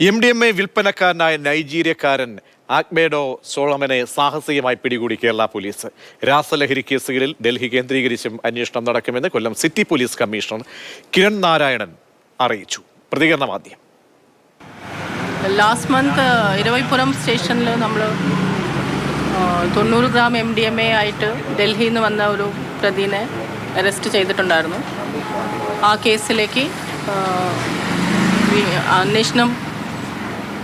MDMA വിൽപ്പനക്കാരനായ നൈജീരിയക്കാരൻ ആഗ്ബേഡോ സോളമനെ സാഹസികമായി പിടികൂടി Kerala police. രാസലഹരി കേസുകളിൽ ഡൽഹി കേന്ദ്രീകരിച്ചും അന്വേഷണം നടക്കുമെന്ന് Kollam city police commissioner Kiran Narayanan അറിയിച്ചു. പ്രതികരണം ആദ്യം. ലാസ്റ്റ് മന്ത് ഇരവൈപുരം സ്റ്റേഷനിൽ നമ്മൾ 90 ഗ്രാം MDMA ആയിട്ട് ഡൽഹിയിൽ നിന്ന് വന്ന ഒരു പ്രതിനെ അറസ്റ്റ് ചെയ്തിട്ടുണ്ടായിരുന്നു. ആ കേസിലേക്ക് അന്വേഷണം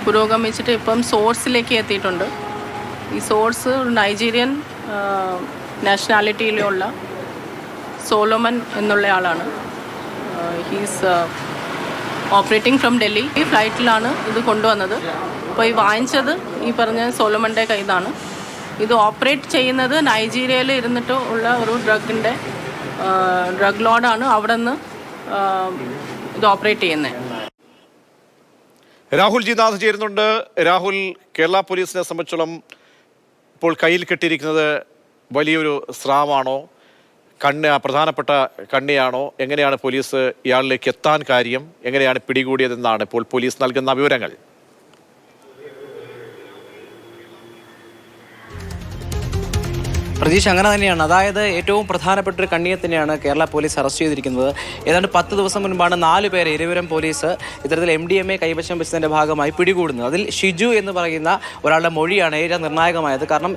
പുരോഗമിച്ചിട്ട് ഇപ്പം സോഴ്സിലേക്ക് എത്തിയിട്ടുണ്ട്. ഈ സോഴ്സ് ഒരു നൈജീരിയൻ നാഷണാലിറ്റിയിലുള്ള സോളമൻ എന്നുള്ള ആളാണ്. He's operating from Delhi. ഈ ഫ്ലൈറ്റിലാണ് ഇത് കൊണ്ടുവന്നത്. അപ്പോൾ ഈ വാങ്ങിച്ചത് ഈ പറഞ്ഞ സോളമൻ്റെ കയ്യിലാണ്. ഇത് ഓപ്പറേറ്റ് ചെയ്യുന്നത് നൈജീരിയയിൽ ഇരുന്നിട്ട് ഉള്ള ഒരു ഡ്രഗ് ലോഡാണ്. അവിടെ നിന്ന് ഇത് ഓപ്പറേറ്റ് ചെയ്യുന്നത്. രാഹുൽ ജി നാഥ് ചേരുന്നുണ്ട്. രാഹുൽ, കേരള പോലീസിനെ സംബന്ധിച്ചോളം ഇപ്പോൾ കയ്യിൽ കെട്ടിയിരിക്കുന്നത് വലിയൊരു സ്രാവാണോ, പ്രധാനപ്പെട്ട കണ്ണിയാണോ? എങ്ങനെയാണ് പോലീസ് ഇയാളിലേക്ക് എത്താൻ കാര്യം? എങ്ങനെയാണ് പിടികൂടിയതെന്നാണ് ഇപ്പോൾ പോലീസ് നൽകുന്ന വിവരങ്ങൾ? പ്രതീക്ഷ അങ്ങനെ തന്നെയാണ്. അതായത് ഏറ്റവും പ്രധാനപ്പെട്ട ഒരു കണ്ണിയെ തന്നെയാണ് കേരള പോലീസ് അറസ്റ്റ് ചെയ്തിരിക്കുന്നത്. ഏതാണ്ട് 10 ദിവസം മുൻപാണ് 4 പേരെ ഇരവിപുരം പോലീസ് ഇത്തരത്തിൽ MDMA കൈവശം വെച്ചതിൻ്റെ ഭാഗമായി പിടികൂടുന്നത്. അതിൽ ഷിജു എന്ന് പറയുന്ന ഒരാളുടെ മൊഴിയാണ് ഏറ്റവും നിർണായകമായത്. കാരണം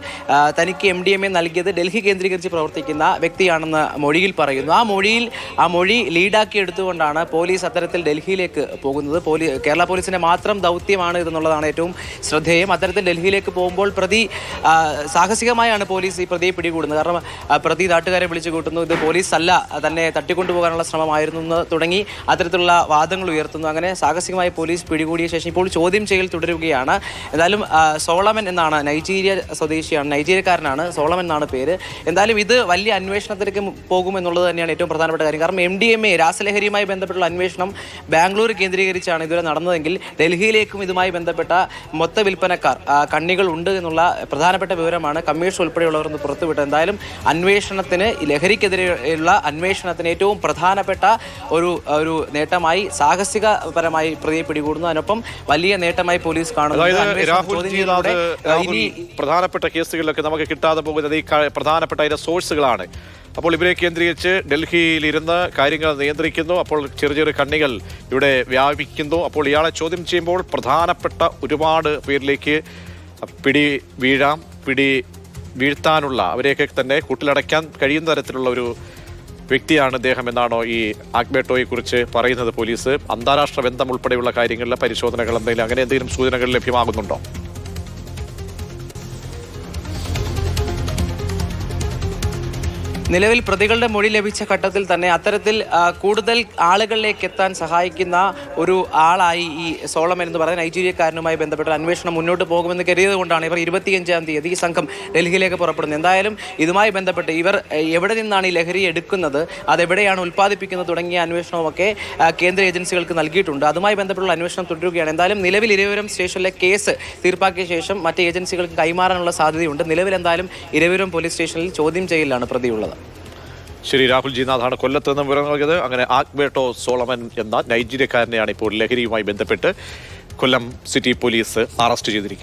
തനിക്ക് MDMA നൽകിയത് ഡൽഹി കേന്ദ്രീകരിച്ച് പ്രവർത്തിക്കുന്ന വ്യക്തിയാണെന്ന് മൊഴിയിൽ പറയുന്നു. ആ മൊഴി ലീഡാക്കി എടുത്തുകൊണ്ടാണ് പോലീസ് അത്തരത്തിൽ ഡൽഹിയിലേക്ക് പോകുന്നത്. കേരള പോലീസിൻ്റെ മാത്രം ദൗത്യമാണ് ഇതെന്നുള്ളതാണ് ഏറ്റവും ശ്രദ്ധേയം. അത്തരത്തിൽ ഡൽഹിയിലേക്ക് പോകുമ്പോൾ സാഹസികമായാണ് പോലീസ് ഈ പ്രതിയെ പിടികൂടുന്നത്. കാരണം പ്രതി നാട്ടുകാരെ വിളിച്ചു കൂട്ടുന്നു, ഇത് പോലീസ് അല്ല, തന്നെ തട്ടിക്കൊണ്ടുപോകാനുള്ള ശ്രമമായിരുന്നു എന്ന് തുടങ്ങി അത്തരത്തിലുള്ള വാദങ്ങൾ ഉയർത്തുന്നു. അങ്ങനെ സാഹസികമായി പോലീസ് പിടികൂടിയ ശേഷം ഇപ്പോൾ ചോദ്യം ചെയ്യൽ തുടരുകയാണ്. എന്തായാലും സോളമൻ എന്നാണ്, നൈജീരിയ സ്വദേശിയാണ്, നൈജീരിയക്കാരനാണ്, സോളമൻ എന്നാണ് പേര്. എന്തായാലും ഇത് വലിയ അന്വേഷണത്തിലേക്ക് പോകുമെന്നുള്ളത് തന്നെയാണ് ഏറ്റവും പ്രധാനപ്പെട്ട കാര്യം. കാരണം MDMA രാസലഹരിയുമായി ബന്ധപ്പെട്ടുള്ള അന്വേഷണം ബാംഗ്ലൂർ കേന്ദ്രീകരിച്ചാണ് ഇതുവരെ നടന്നതെങ്കിൽ ഡൽഹിയിലേക്കും ഇതുമായി ബന്ധപ്പെട്ട മൊത്ത വിൽപ്പനക്കാർ കണ്ണികൾ ഉണ്ട് എന്നുള്ള പ്രധാനപ്പെട്ട വിവരമാണ് കമ്മീഷൻ ഉൾപ്പെടെയുള്ളവർ പുറത്തുവിട്ടത്. എന്തായാലും അന്വേഷണത്തിന്, ലഹരിക്കെതിരെയുള്ള അന്വേഷണത്തിന് ഏറ്റവും പ്രധാനപ്പെട്ട ഒരു നേട്ടമായി സാഹസികപരമായി പ്രതിയെ പിടികൂടുന്നു. അതിനൊപ്പം വലിയ നേട്ടമായി പോലീസ് കാണുന്നു. പ്രധാനപ്പെട്ട കേസുകളിലൊക്കെ നമുക്ക് കിട്ടാതെ പോകുന്നത് ഈ പ്രധാനപ്പെട്ട അതിന്റെ സോഴ്സുകളാണ്. അപ്പോൾ ഇവരെ കേന്ദ്രീകരിച്ച് ഡൽഹിയിലിരുന്ന് കാര്യങ്ങൾ നിയന്ത്രിക്കുന്നു. അപ്പോൾ ചെറിയ കണ്ണികൾ ഇവിടെ വ്യാപിക്കുന്നു. അപ്പോൾ ഇയാളെ ചോദ്യം ചെയ്യുമ്പോൾ പ്രധാനപ്പെട്ട ഒരുപാട് പേരിലേക്ക് വീഴ്ത്താനുള്ള, അവരെയൊക്കെ തന്നെ കൂട്ടിലടയ്ക്കാൻ കഴിയുന്ന തരത്തിലുള്ള ഒരു വ്യക്തിയാണ് അദ്ദേഹം എന്നാണോ ഈ ആഗ്ബേഡോയെ കുറിച്ച് പറയുന്നത് പോലീസ്? അന്താരാഷ്ട്ര ബന്ധം ഉൾപ്പെടെയുള്ള കാര്യങ്ങളിലെ പരിശോധനകൾ അങ്ങനെ എന്തെങ്കിലും സൂചനകൾ ലഭ്യമാകുന്നുണ്ടോ? നിലവിൽ പ്രതികളുടെ മൊഴി ലഭിച്ച ഘട്ടത്തിൽ തന്നെ അത്തരത്തിൽ കൂടുതൽ ആളുകളിലേക്ക് എത്താൻ സഹായിക്കുന്ന ഒരു ആളായി ഈ സോളമൻ എന്ന് പറയുന്ന നൈജീരിയക്കാരനുമായി ബന്ധപ്പെട്ട അന്വേഷണം മുന്നോട്ട് പോകുമെന്ന് കരുതിയത് കൊണ്ടാണ് ഇവർ 25-ാം തീയതി ഈ സംഘം ഡൽഹിയിലേക്ക് പുറപ്പെടുന്നത്. എന്തായാലും ഇതുമായി ബന്ധപ്പെട്ട് ഇവർ എവിടെ നിന്നാണ് ഈ ലഹരി എടുക്കുന്നത്, അതെവിടെയാണ് ഉൽപ്പാദിപ്പിക്കുന്നത് തുടങ്ങിയ അന്വേഷണമൊക്കെ കേന്ദ്ര ഏജൻസികൾക്ക് നൽകിയിട്ടുണ്ട്. അതുമായി ബന്ധപ്പെട്ടുള്ള അന്വേഷണം തുടരുകയാണ്. എന്തായാലും നിലവിൽ ഇരവിപുരം സ്റ്റേഷനിലെ കേസ് തീർപ്പാക്കിയ ശേഷം മറ്റ് ഏജൻസികൾക്ക് കൈമാറാനുള്ള സാധ്യതയുണ്ട്. നിലവിൽ എന്തായാലും ഇരവിപുരം പോലീസ് സ്റ്റേഷനിൽ ചോദ്യം ചെയ്യലാണ് പ്രതിയുള്ളത്. ശരി, രാഹുൽ ജി നാഥാണ് കൊല്ലത്ത് നിന്ന് വിവരം നൽകിയത്. അങ്ങനെ ആഗ്ബേഡോ സോളമൻ എന്ന നൈജീരിയക്കാരനെയാണ് ഇപ്പോൾ ലഹരിയുമായി ബന്ധപ്പെട്ട് കൊല്ലം സിറ്റി പോലീസ് അറസ്റ്റ് ചെയ്തിരിക്കുന്നത്.